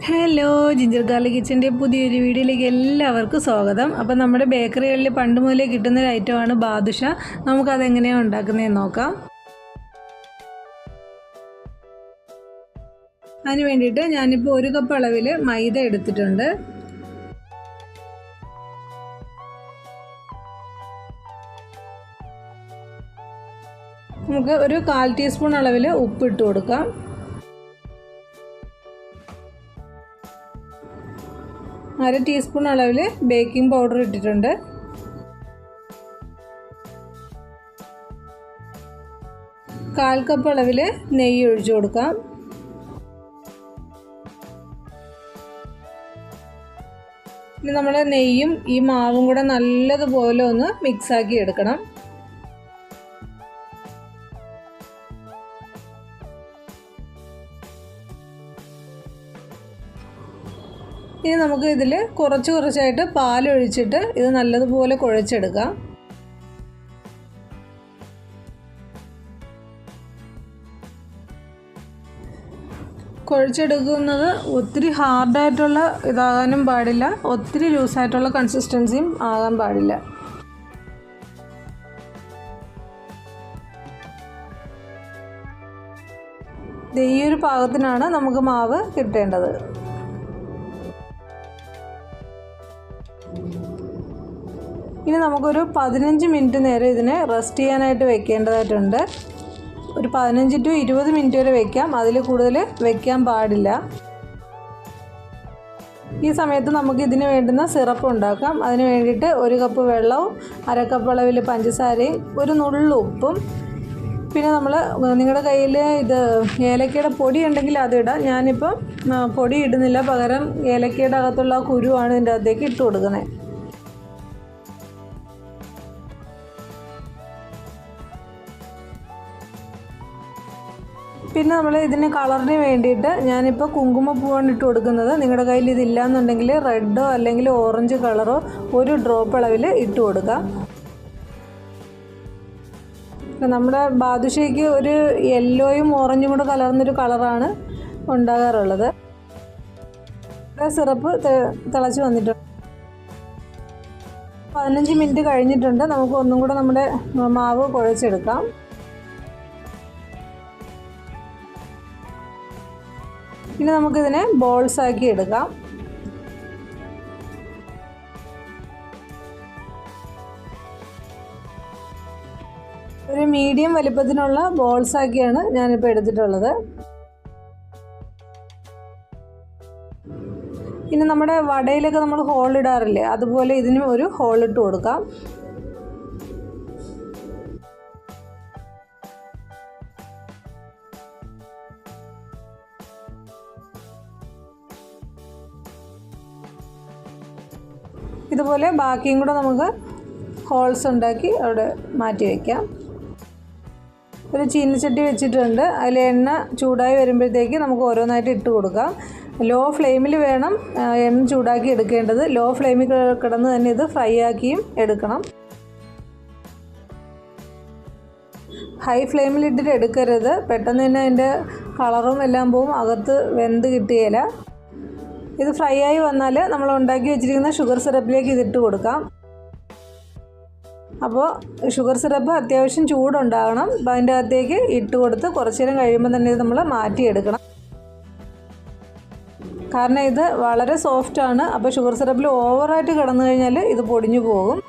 Hello, ginger garlic കിച്ചൻ്റെ പുതിയൊരു വീഡിയോയിലേക്ക് എല്ലാവർക്കും സ്വാഗതം. അപ്പോൾ നമ്മുടെ ബേക്കറികളിൽ പണ്ട് മുതലേ കിട്ടുന്നൊരു ഐറ്റമാണ് ബാദുഷ. നമുക്കതെങ്ങനെയാണ് ഉണ്ടാക്കുന്നതെന്ന് നോക്കാം. അതിന് വേണ്ടിയിട്ട് ഞാനിപ്പോൾ 1 കപ്പ് അളവിൽ മൈദ എടുത്തിട്ടുണ്ട്. നമുക്ക് ഒരു 1/4 ടീസ്പൂൺ അളവിൽ ഉപ്പ് ഇട്ട് കൊടുക്കാം. അര ടീസ്പൂൺ അളവിൽ ബേക്കിംഗ് പൗഡർ ഇട്ടിട്ടുണ്ട്. കാൽ കപ്പ് അളവിൽ നെയ്യ് ഒഴിച്ചു കൊടുക്കാം. ഇനി നമ്മൾ നെയ്യും ഈ മാവും കൂടെ നല്ലതുപോലെ ഒന്ന് മിക്സാക്കി എടുക്കണം. ഇനി നമുക്ക് ഇതിൽ കുറച്ചായിട്ട് പാലൊഴിച്ചിട്ട് ഇത് നല്ലതുപോലെ കുഴച്ചെടുക്കാം. കുഴച്ചെടുക്കുന്നത് ഒത്തിരി ഹാർഡായിട്ടുള്ള ഇതാകാനും പാടില്ല, ഒത്തിരി ലൂസായിട്ടുള്ള കൺസിസ്റ്റൻസിയും ആകാൻ പാടില്ല. ഈ ഒരു പാകത്തിനാണ് നമുക്ക് മാവ് കിട്ടേണ്ടത്. ഇനി നമുക്കൊരു 15 മിനിറ്റ് നേരം ഇതിനെ റെസ്റ്റ് ചെയ്യാനായിട്ട് വെക്കേണ്ടതായിട്ടുണ്ട്. ഒരു 15 to 20 മിനിറ്റ് വരെ വെക്കാം, അതിൽ കൂടുതൽ വെക്കാൻ പാടില്ല. ഈ സമയത്ത് നമുക്ക് ഇതിന് വേണ്ടുന്ന സിറപ്പ് ഉണ്ടാക്കാം. അതിന് വേണ്ടിയിട്ട് 1 കപ്പ് വെള്ളവും 1/2 കപ്പ് അളവിൽ പഞ്ചസാരയും ഒരു നുള്ളു ഉപ്പും, പിന്നെ നിങ്ങളുടെ കയ്യിൽ ഇത് ഏലക്കയുടെ പൊടി ഉണ്ടെങ്കിൽ അതിടാം. ഞാനിപ്പം പൊടി ഇടുന്നില്ല, പകരം ഏലക്കയുടെ അകത്തുള്ള കുരുവാണ് ഇതിൻ്റെ അകത്തേക്ക് ഇട്ട് കൊടുക്കുന്നത്. പിന്നെ നമ്മൾ ഇതിന് കളറിന് വേണ്ടിയിട്ട് ഞാനിപ്പോൾ കുങ്കുമപ്പൂവാണ് ഇട്ട് കൊടുക്കുന്നത്. നിങ്ങളുടെ കയ്യിൽ ഇതില്ലാന്നുണ്ടെങ്കിൽ റെഡോ അല്ലെങ്കിൽ ഓറഞ്ച് കളറോ ഒരു ഡ്രോപ്പ് അളവിൽ ഇട്ട് കൊടുക്കാം. നമ്മുടെ ബാദുഷയ്ക്ക് ഒരു യെല്ലോയും ഓറഞ്ചും കൂടെ കലർന്നൊരു കളറാണ് ഉണ്ടാകാറുള്ളത്. സിറപ്പ് തിളച്ച് വന്നിട്ടുണ്ട്. 15 മിനിറ്റ് കഴിഞ്ഞിട്ടുണ്ട്. നമുക്ക് ഒന്നും കൂടെ നമ്മുടെ മാവ് കുഴച്ചെടുക്കാം. ഇനി നമുക്കിതിനെ ബോൾസ് ആക്കി എടുക്കാം. ഒരു മീഡിയം വലിപ്പത്തിനുള്ള ബോൾസ് ആക്കിയാണ് ഞാനിപ്പോൾ എടുത്തിട്ടുള്ളത്. ഇനി നമ്മുടെ വടയിലൊക്കെ നമ്മൾ ഹോൾ ഇടാറില്ലേ, അതുപോലെ ഇതിനും ഒരു ഹോൾ ഇട്ട് കൊടുക്കാം. ഇതുപോലെ ബാക്കിയും കൂടെ നമുക്ക് ഹോൾസ് ഉണ്ടാക്കി അവിടെ മാറ്റി വയ്ക്കാം. ഒരു ചീനച്ചട്ടി വെച്ചിട്ടുണ്ട്. അതിൽ എണ്ണ ചൂടായി വരുമ്പോഴത്തേക്ക് നമുക്ക് ഓരോന്നായിട്ട് ഇട്ട് കൊടുക്കാം. ലോ ഫ്ലെയിമിൽ വേണം എണ്ണ ചൂടാക്കി എടുക്കേണ്ടത്. ലോ ഫ്ലെയിമിൽ കിടന്ന് തന്നെ ഇത് ഫ്രൈ ആക്കിയും എടുക്കണം. ഹൈ ഫ്ലെയിമിലിട്ടിട്ട് എടുക്കരുത്, പെട്ടെന്ന് തന്നെ അതിൻ്റെ കളറും എല്ലാം പോവും, അകത്ത് വെന്ത് കിട്ടുകയില്ല. ഇത് ഫ്രൈ ആയി വന്നാൽ നമ്മൾ ഉണ്ടാക്കി വെച്ചിരിക്കുന്ന ഷുഗർ സിറപ്പിലേക്ക് ഇതിട്ട് കൊടുക്കാം. അപ്പോൾ ഷുഗർ സിറപ്പ് അത്യാവശ്യം ചൂടുണ്ടാകണം. അപ്പോൾ അതിൻ്റെ അകത്തേക്ക് ഇട്ട് കൊടുത്ത് കുറച്ച് നേരം കഴിയുമ്പോൾ തന്നെ ഇത് നമ്മൾ മാറ്റിയെടുക്കണം. കാരണം ഇത് വളരെ സോഫ്റ്റാണ്. അപ്പോൾ ഷുഗർ സിറപ്പിൽ ഓവറായിട്ട് കിടന്നു കഴിഞ്ഞാൽ ഇത് പൊടിഞ്ഞു പോകും.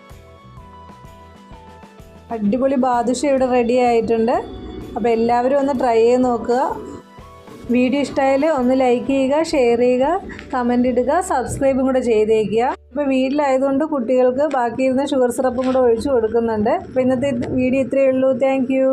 അടിപൊളി ബാദുഷ ഇവിടെ റെഡി ആയിട്ടുണ്ട്. അപ്പോൾ എല്ലാവരും ഒന്ന് ട്രൈ ചെയ്ത് നോക്കുക. വീഡിയോ ഇഷ്ടമായാൽ ഒന്ന് ലൈക്ക് ചെയ്യുക, ഷെയർ ചെയ്യുക, കമൻ്റ് ഇടുക, സബ്സ്ക്രൈബും കൂടെ ചെയ്തേക്കുക. ഇപ്പോൾ വീട്ടിലായതുകൊണ്ട് കുട്ടികൾക്ക് ബാക്കിയിരുന്ന ഷുഗർ സിറപ്പും കൂടെ ഒഴിച്ചു കൊടുക്കുന്നുണ്ട്. അപ്പോൾ ഇന്നത്തെ വീഡിയോ ഇത്രയേ ഉള്ളൂ. Thank you.